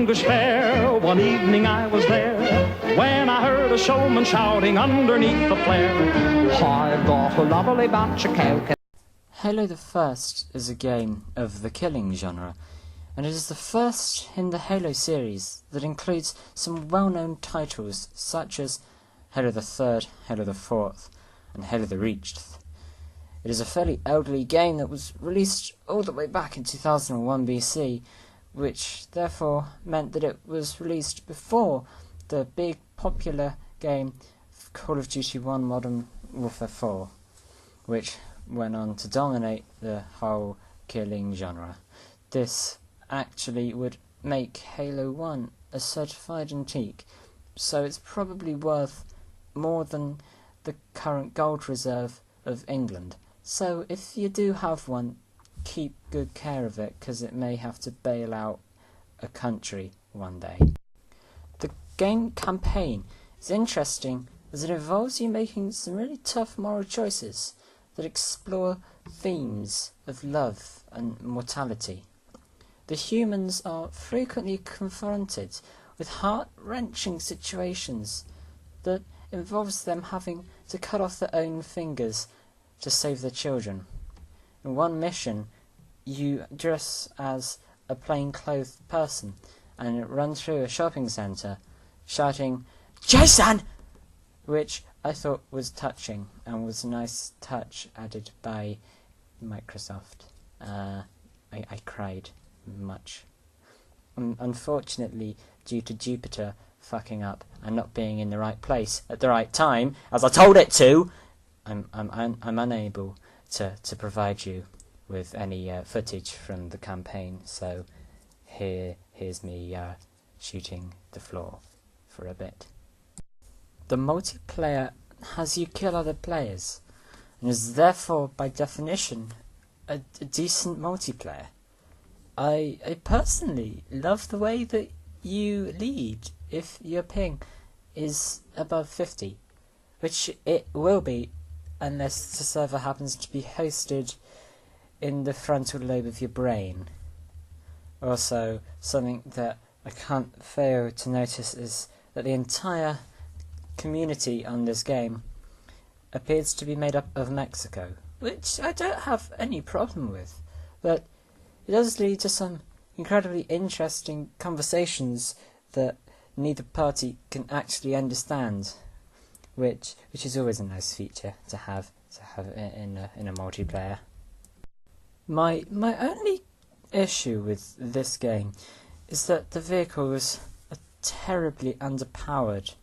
English fair. One evening I was there when I heard a showman shouting underneath the flare, I've got a lovely bunch of cocoa. Halo the First is a game of the killing genre, and it is the first in the Halo series that includes some well-known titles such as Halo the Third, Halo the Fourth, and Halo the Reached. It is a fairly elderly game that was released all the way back in 2001 BC, which therefore meant that it was released before the big popular game Call of Duty 1 Modern Warfare 4, which went on to dominate the whole killing genre. This actually would make Halo 1 a certified antique, so it's probably worth more than the current gold reserve of England. So if you do have one, keep good care of it, because it may have to bail out a country one day. The game campaign is interesting as it involves you making some really tough moral choices that explore themes of love and mortality. The humans are frequently confronted with heart-wrenching situations that involves them having to cut off their own fingers to save their children. In one mission, you dress as a plain-clothed person and run through a shopping centre shouting, "Jason!" which I thought was touching and was a nice touch added by Microsoft. I cried much. Unfortunately, due to Jupiter fucking up and not being in the right place at the right time, as I told it to, I'm unable to provide you with any footage from the campaign. So here's me shooting the floor for a bit. The multiplayer has you kill other players, and is therefore, by definition, a decent multiplayer. I personally love the way that you lead if your ping is above 50, which it will be unless the server happens to be hosted in the frontal lobe of your brain. Also, something that I can't fail to notice is that the entire community on this game appears to be made up of Mexico, which I don't have any problem with, but it does lead to some incredibly interesting conversations that neither party can actually understand, which is always a nice feature to have in a multiplayer. My only issue with this game is that the vehicles are terribly underpowered,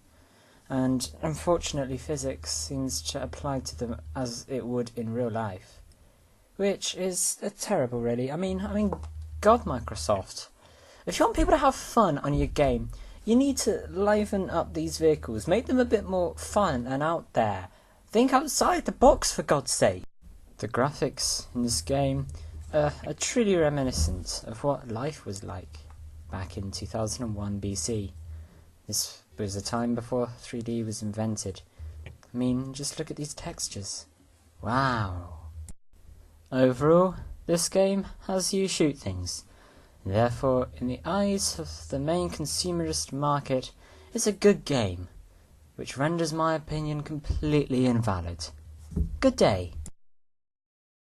and unfortunately physics seems to apply to them as it would in real life, which is terrible, really. I mean, God, Microsoft, if you want people to have fun on your game, you need to liven up these vehicles, make them a bit more fun and out there. Think outside the box, for God's sake. The graphics in this game are truly reminiscent of what life was like back in 2001 BC. This was a time before 3D was invented. I mean, just look at these textures. Wow. Overall, this game has you shoot things. Therefore, in the eyes of the main consumerist market, it's a good game, which renders my opinion completely invalid. Good day.